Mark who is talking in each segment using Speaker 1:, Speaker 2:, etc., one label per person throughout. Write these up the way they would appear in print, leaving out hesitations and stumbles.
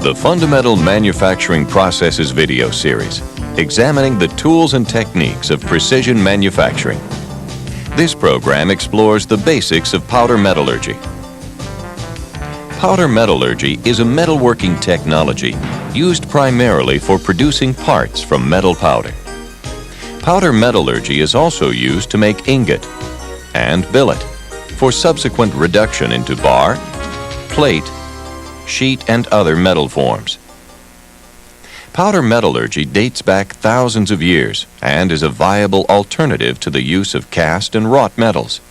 Speaker 1: the Fundamental Manufacturing Processes video series, examining the tools and techniques of precision manufacturing. This program explores the basics of powder metallurgy. Powder metallurgy is a metalworking technology used primarily for producing parts from metal powder. Powder metallurgy is also used to make ingot and billet for subsequent reduction into bar, plate, sheet, and other metal forms. Powder metallurgy dates back thousands of years and is a viable alternative to the use of cast and wrought metals.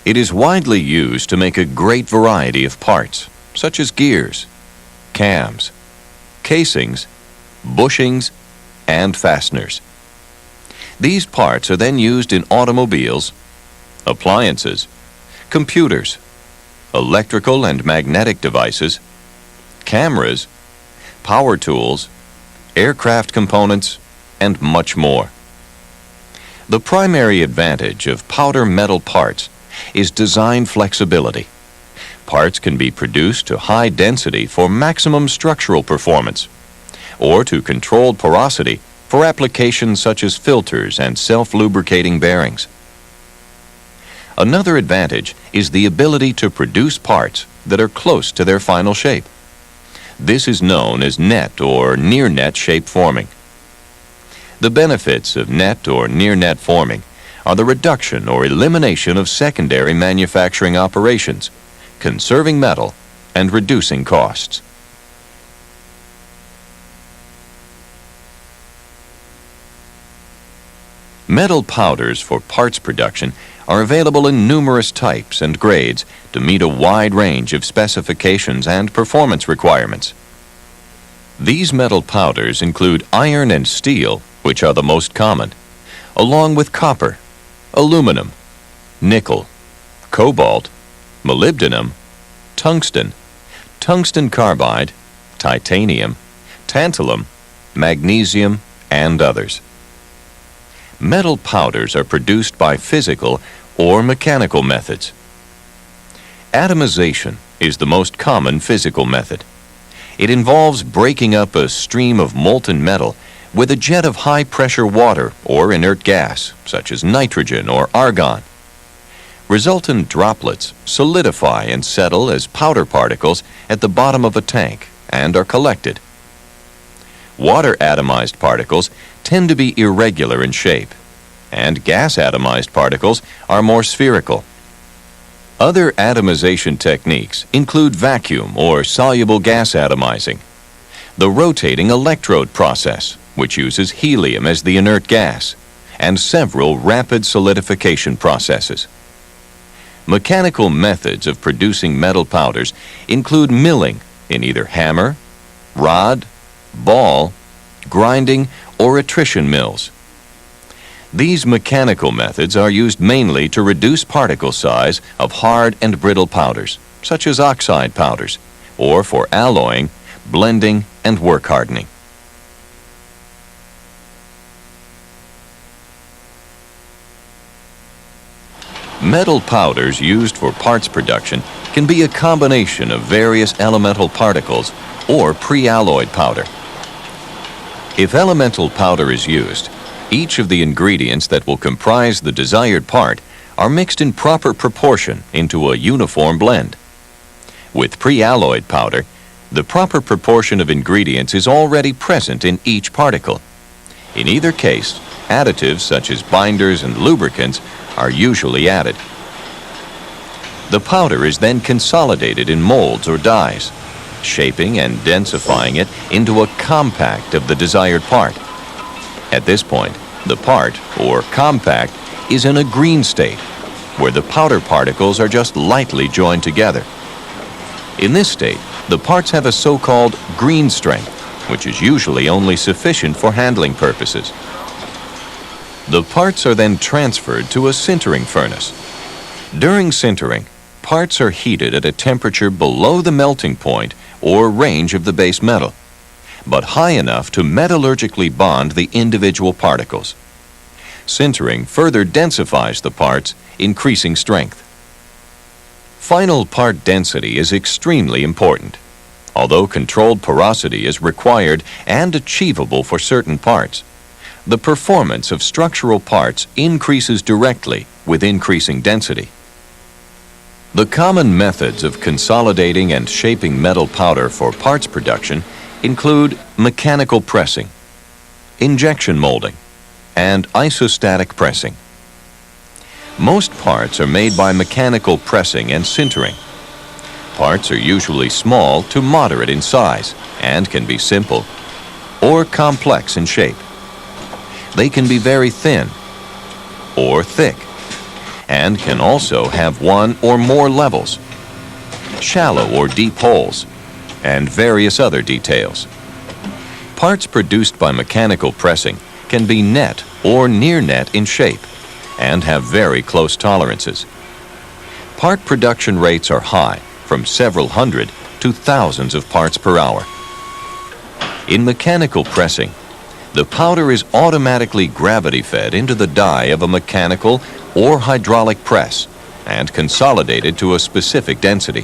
Speaker 1: It is widely used to make a great variety of parts, such as gears, cams, casings, bushings, and fasteners. These parts are then used in automobiles, appliances, computers, electrical and magnetic devices, cameras, power tools, aircraft components, and much more. The primary advantage of powder metal parts is design flexibility. Parts can be produced to high density for maximum structural performance, or to controlled porosity for applications such as filters and self-lubricating bearings. Another advantage is the ability to produce parts that are close to their final shape. This is known as net or near-net shape forming. The benefits of net or near-net forming are the reduction or elimination of secondary manufacturing operations, conserving metal, and reducing costs. Metal powders for parts production are available in numerous types and grades to meet a wide range of specifications and performance requirements. These metal powders include iron and steel, which are the most common, along with copper, aluminum, nickel, cobalt, molybdenum, tungsten, tungsten carbide, titanium, tantalum, magnesium, and others. Metal powders are produced by physical or mechanical methods. Atomization is the most common physical method. It involves breaking up a stream of molten metal with a jet of high-pressure water or inert gas, such as nitrogen or argon. Resultant droplets solidify and settle as powder particles at the bottom of a tank and are collected. Water-atomized particles tend to be irregular in shape, and gas-atomized particles are more spherical. Other atomization techniques include vacuum or soluble gas atomizing, the rotating electrode process, which uses helium as the inert gas, and several rapid solidification processes. Mechanical methods of producing metal powders include milling in either hammer, rod, ball, grinding, or attrition mills. These mechanical methods are used mainly to reduce particle size of hard and brittle powders, such as oxide powders, or for alloying, blending, and work hardening. Metal powders used for parts production can be a combination of various elemental particles or pre-alloyed powder. If elemental powder is used, each of the ingredients that will comprise the desired part are mixed in proper proportion into a uniform blend. With pre-alloyed powder, the proper proportion of ingredients is already present in each particle. In either case, additives such as binders and lubricants are usually added. The powder is then consolidated in molds or dies, shaping and densifying it into a compact of the desired part. At this point, the part, or compact, is in a green state, where the powder particles are just lightly joined together. In this state, the parts have a so-called green strength, which is usually only sufficient for handling purposes. The parts are then transferred to a sintering furnace. During sintering, parts are heated at a temperature below the melting point or range of the base metal, but high enough to metallurgically bond the individual particles. Sintering further densifies the parts, increasing strength. Final part density is extremely important. Although controlled porosity is required and achievable for certain parts, the performance of structural parts increases directly with increasing density. The common methods of consolidating and shaping metal powder for parts production include mechanical pressing, injection molding, and isostatic pressing. Most parts are made by mechanical pressing and sintering. Parts are usually small to moderate in size and can be simple or complex in shape. They can be very thin or thick and can also have one or more levels, shallow or deep holes, and various other details. Parts produced by mechanical pressing can be net or near net in shape and have very close tolerances. Part production rates are high, from several hundred to thousands of parts per hour. In mechanical pressing, the powder is automatically gravity-fed into the die of a mechanical or hydraulic press and consolidated to a specific density.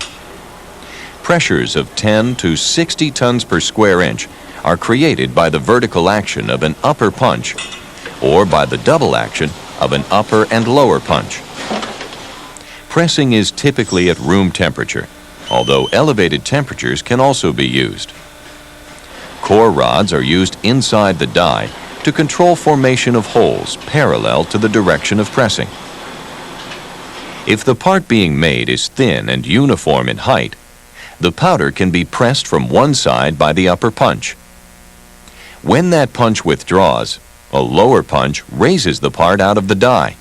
Speaker 1: Pressures of 10 to 60 tons per square inch are created by the vertical action of an upper punch or by the double action of an upper and lower punch. Pressing is typically at room temperature, although elevated temperatures can also be used. Core rods are used inside the die to control formation of holes parallel to the direction of pressing. If the part being made is thin and uniform in height, the powder can be pressed from one side by the upper punch. When that punch withdraws, a lower punch raises the part out of the die.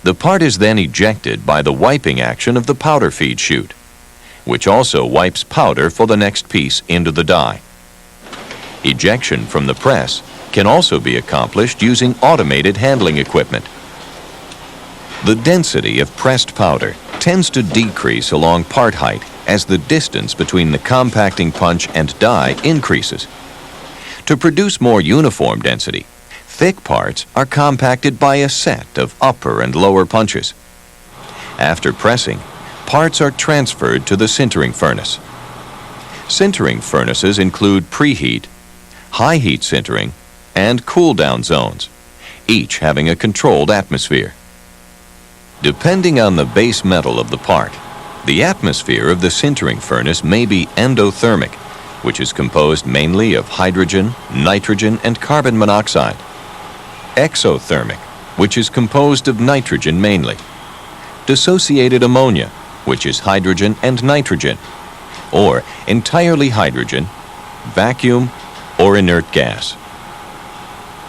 Speaker 1: The part is then ejected by the wiping action of the powder feed chute, which also wipes powder for the next piece into the die. Ejection from the press can also be accomplished using automated handling equipment. The density of pressed powder tends to decrease along part height as the distance between the compacting punch and die increases. To produce more uniform density, thick parts are compacted by a set of upper and lower punches. After pressing, parts are transferred to the sintering furnace. Sintering furnaces include preheat, high heat sintering, and cool-down zones, each having a controlled atmosphere. Depending on the base metal of the part, the atmosphere of the sintering furnace may be endothermic, which is composed mainly of hydrogen, nitrogen, and carbon monoxide. Exothermic, which is composed of nitrogen mainly. Dissociated ammonia, which is hydrogen and nitrogen. Or entirely hydrogen, vacuum, or inert gas.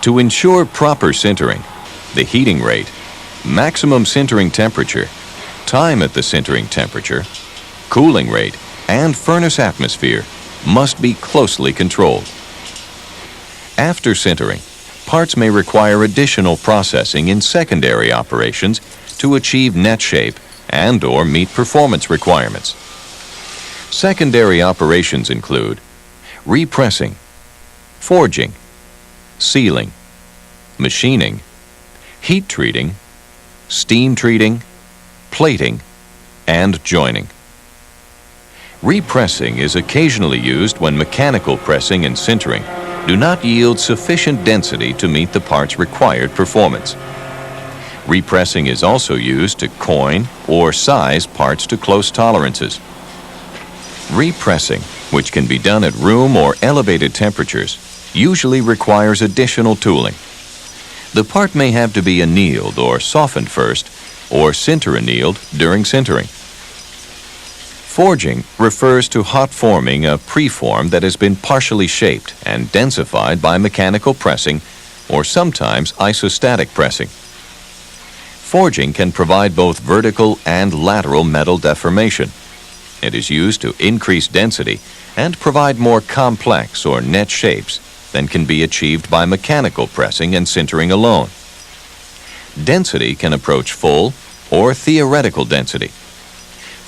Speaker 1: To ensure proper sintering, the heating rate, maximum sintering temperature, time at the sintering temperature, cooling rate, and furnace atmosphere must be closely controlled. After sintering, parts may require additional processing in secondary operations to achieve net shape and/or meet performance requirements. Secondary operations include repressing, forging, sealing, machining, heat treating, steam treating, plating, and joining. Repressing is occasionally used when mechanical pressing and sintering do not yield sufficient density to meet the part's required performance. Repressing is also used to coin or size parts to close tolerances. Repressing, which can be done at room or elevated temperatures, usually requires additional tooling. The part may have to be annealed or softened first, or sinter annealed during sintering. Forging refers to hot forming a preform that has been partially shaped and densified by mechanical pressing or sometimes isostatic pressing. Forging can provide both vertical and lateral metal deformation. It is used to increase density and provide more complex or net shapes than can be achieved by mechanical pressing and sintering alone. Density can approach full or theoretical density.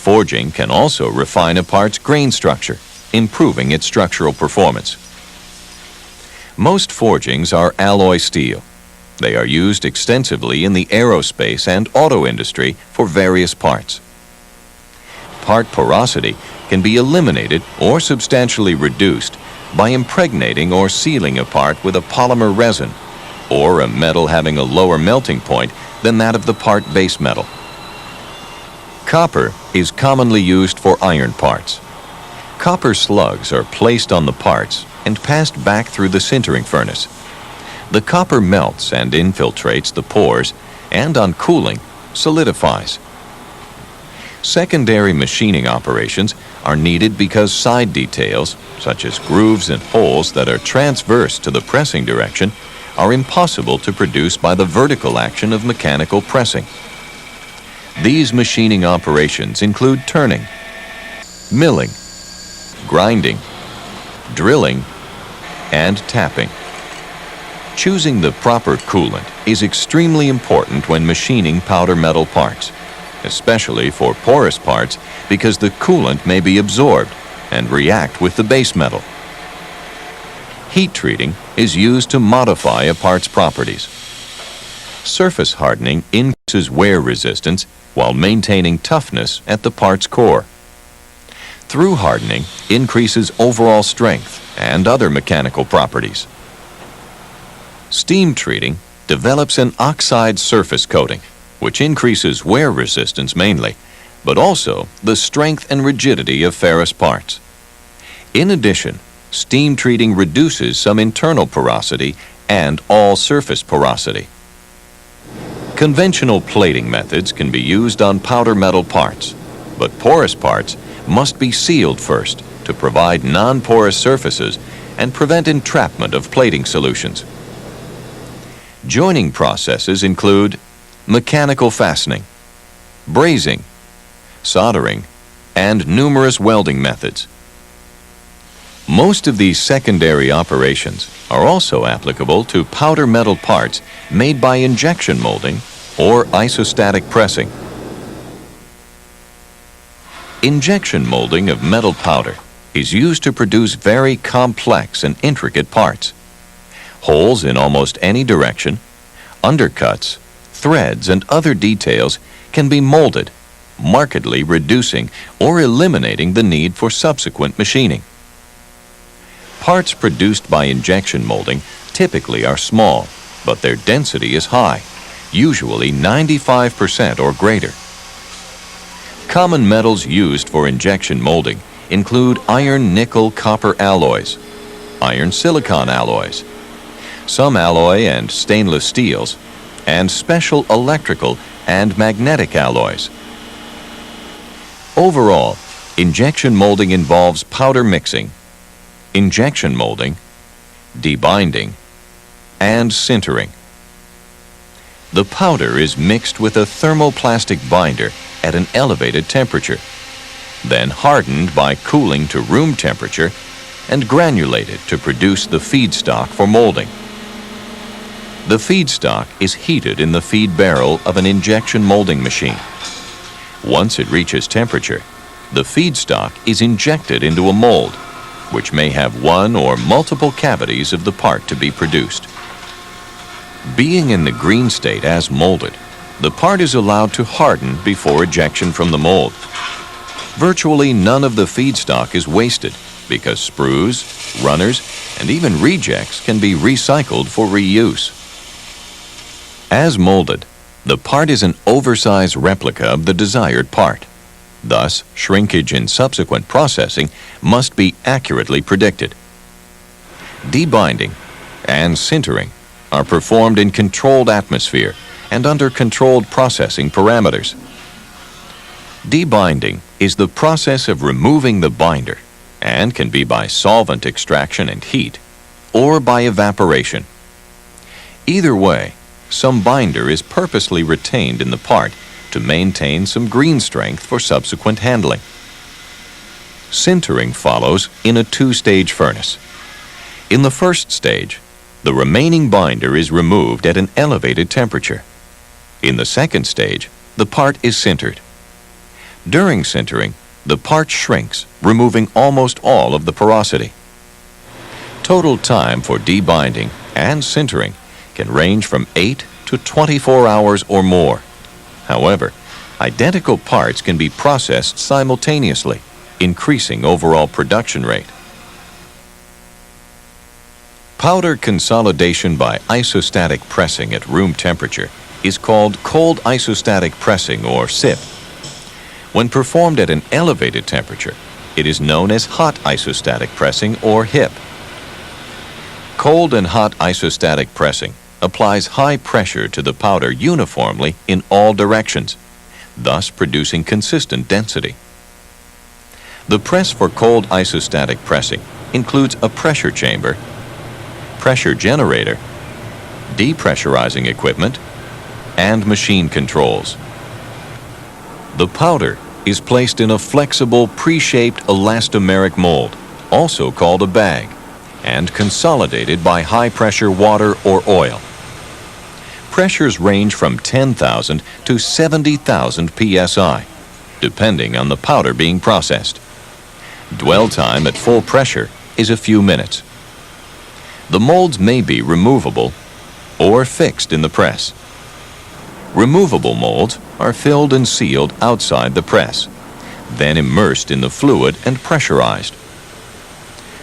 Speaker 1: Forging can also refine a part's grain structure, improving its structural performance. Most forgings are alloy steel. They are used extensively in the aerospace and auto industry for various parts. part porosity can be eliminated or substantially reduced by impregnating or sealing a part with a polymer resin or a metal having a lower melting point than that of the part base metal. Copper is commonly used for iron parts. Copper slugs are placed on the parts and passed back through the sintering furnace. The copper melts and infiltrates the pores and, on cooling, solidifies. Secondary machining operations are needed because side details, such as grooves and holes that are transverse to the pressing direction, are impossible to produce by the vertical action of mechanical pressing. These machining operations include turning, milling, grinding, drilling, and tapping. Choosing the proper coolant is extremely important when machining powder metal parts, especially for porous parts because the coolant may be absorbed and react with the base metal. Heat treating is used to modify a part's properties. Surface hardening increases wear resistance while maintaining toughness at the part's core. Through hardening increases overall strength and other mechanical properties. Steam treating develops an oxide surface coating, which increases wear resistance mainly, but also the strength and rigidity of ferrous parts. In addition, steam treating reduces some internal porosity and all surface porosity. Conventional plating methods can be used on powder metal parts, but porous parts must be sealed first to provide non-porous surfaces and prevent entrapment of plating solutions. Joining processes include mechanical fastening, brazing, soldering, and numerous welding methods. Most of these secondary operations are also applicable to powder metal parts made by injection molding or isostatic pressing. Injection molding of metal powder is used to produce very complex and intricate parts. Holes in almost any direction, undercuts, threads, and other details can be molded, markedly reducing or eliminating the need for subsequent machining. Parts produced by injection molding typically are small, but their density is high, usually 95% or greater. Common metals used for injection molding include iron-nickel-copper alloys, iron-silicon alloys, some alloy and stainless steels, and special electrical and magnetic alloys. Overall, injection molding involves powder mixing, injection molding, debinding, and sintering. The powder is mixed with a thermoplastic binder at an elevated temperature, then hardened by cooling to room temperature and granulated to produce the feedstock for molding. The feedstock is heated in the feed barrel of an injection molding machine. Once it reaches temperature, the feedstock is injected into a mold, which may have one or multiple cavities of the part to be produced. Being in the green state as molded, the part is allowed to harden before ejection from the mold. Virtually none of the feedstock is wasted because sprues, runners, and even rejects can be recycled for reuse. As molded, the part is an oversized replica of the desired part. Thus, shrinkage in subsequent processing must be accurately predicted. Debinding and sintering are performed in controlled atmosphere and under controlled processing parameters. Debinding is the process of removing the binder and can be by solvent extraction and heat or by evaporation. Either way, some binder is purposely retained in the part to maintain some green strength for subsequent handling. Sintering follows in a two-stage furnace. In the first stage, the remaining binder is removed at an elevated temperature. In the second stage, the part is sintered. During sintering, the part shrinks, removing almost all of the porosity. Total time for debinding and sintering can range from 8 to 24 hours or more. However, identical parts can be processed simultaneously, increasing overall production rate. Powder consolidation by isostatic pressing at room temperature is called cold isostatic pressing, or SIP. When performed at an elevated temperature, it is known as hot isostatic pressing, or HIP. Cold and hot isostatic pressing applies high pressure to the powder uniformly in all directions, thus producing consistent density. The press for cold isostatic pressing includes a pressure chamber, pressure generator, depressurizing equipment, and machine controls. The powder is placed in a flexible, pre-shaped elastomeric mold, also called a bag, and consolidated by high-pressure water or oil. Pressures range from 10,000 to 70,000 psi, depending on the powder being processed. Dwell time at full pressure is a few minutes. The molds may be removable or fixed in the press. Removable molds are filled and sealed outside the press, then immersed in the fluid and pressurized.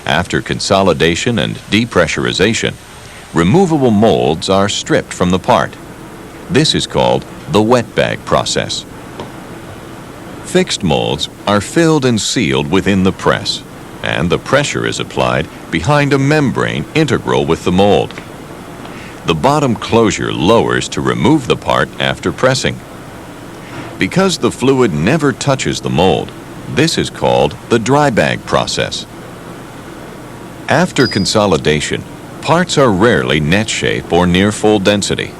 Speaker 1: After consolidation and depressurization, removable molds are stripped from the part. This is called the wet bag process. Fixed molds are filled and sealed within the press, and the pressure is applied behind a membrane integral with the mold. The bottom closure lowers to remove the part after pressing. Because the fluid never touches the mold, this is called the dry bag process. After consolidation, parts are rarely net shape or near full density.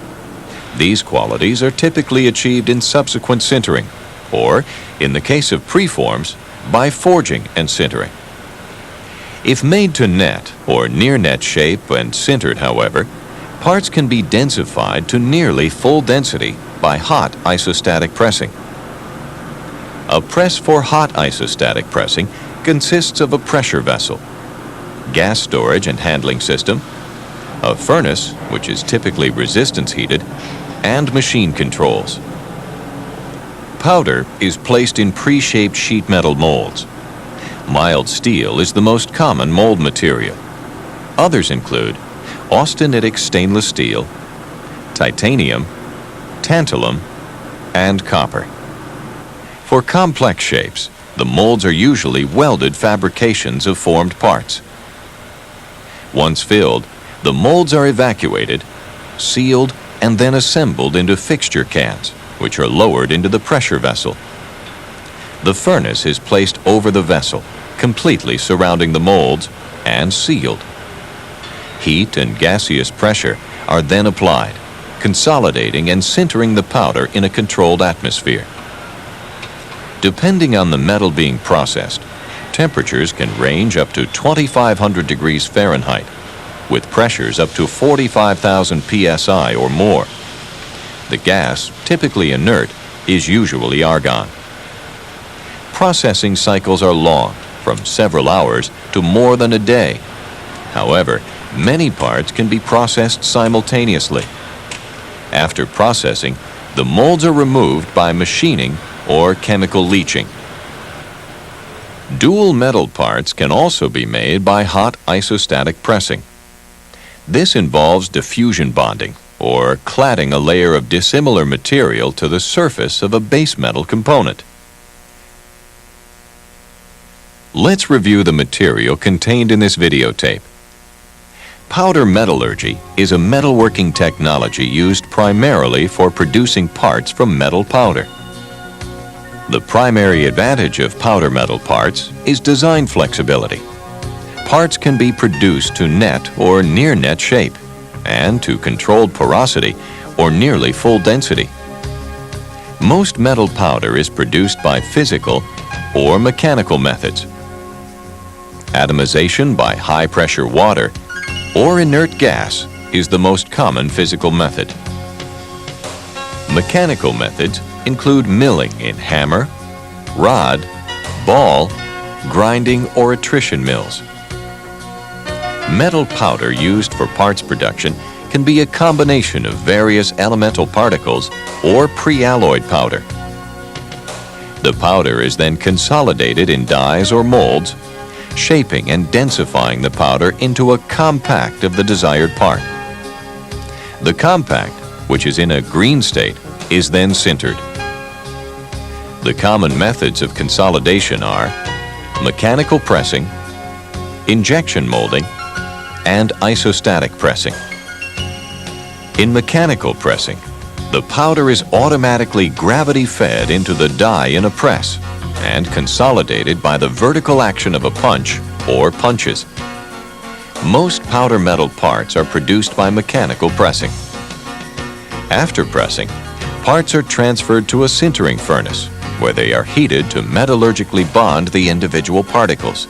Speaker 1: These qualities are typically achieved in subsequent sintering, or, in the case of preforms, by forging and sintering. If made to net or near net shape and sintered, however, parts can be densified to nearly full density by hot isostatic pressing. A press for hot isostatic pressing consists of a pressure vessel, gas storage and handling system, a furnace, which is typically resistance heated, and machine controls. Powder is placed in pre-shaped sheet metal molds. Mild steel is the most common mold material. Others include austenitic stainless steel, titanium, tantalum, and copper. For complex shapes, the molds are usually welded fabrications of formed parts. Once filled, the molds are evacuated, sealed, and then assembled into fixture cans, which are lowered into the pressure vessel. The furnace is placed over the vessel, completely surrounding the molds, and sealed. Heat and gaseous pressure are then applied, consolidating and sintering the powder in a controlled atmosphere. Depending on the metal being processed, temperatures can range up to 2,500 degrees Fahrenheit, with pressures up to 45,000 psi or more. The gas, typically inert, is usually argon. Processing cycles are long, from several hours to more than a day. However, many parts can be processed simultaneously. After processing, the molds are removed by machining or chemical leaching. Dual metal parts can also be made by hot isostatic pressing. This involves diffusion bonding, or cladding a layer of dissimilar material to the surface of a base metal component. Let's review the material contained in this videotape. Powder metallurgy is a metalworking technology used primarily for producing parts from metal powder. The primary advantage of powder metal parts is design flexibility. Parts can be produced to net or near net shape, and to controlled porosity or nearly full density. Most metal powder is produced by physical or mechanical methods. Atomization by high-pressure water or inert gas is the most common physical method. Mechanical methods include milling in hammer, rod, ball, grinding, or attrition mills. Metal powder used for parts production can be a combination of various elemental particles or pre-alloyed powder. The powder is then consolidated in dies or molds, shaping and densifying the powder into a compact of the desired part. The compact, which is in a green state, is then sintered. The common methods of consolidation are mechanical pressing, injection molding, and isostatic pressing. In mechanical pressing, the powder is automatically gravity-fed into the die in a press and consolidated by the vertical action of a punch or punches. Most powder metal parts are produced by mechanical pressing. After pressing, parts are transferred to a sintering furnace, where they are heated to metallurgically bond the individual particles.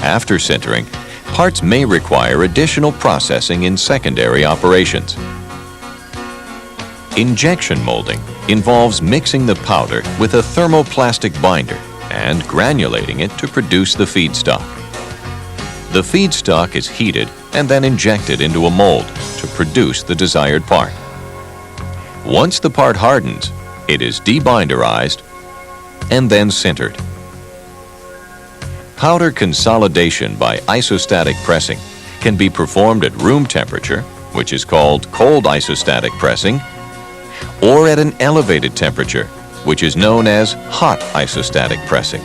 Speaker 1: After sintering, parts may require additional processing in secondary operations. Injection molding involves mixing the powder with a thermoplastic binder and granulating it to produce the feedstock. The feedstock is heated and then injected into a mold to produce the desired part. Once the part hardens, it is debinderized and then sintered. Powder consolidation by isostatic pressing can be performed at room temperature, which is called cold isostatic pressing, or at an elevated temperature, which is known as hot isostatic pressing.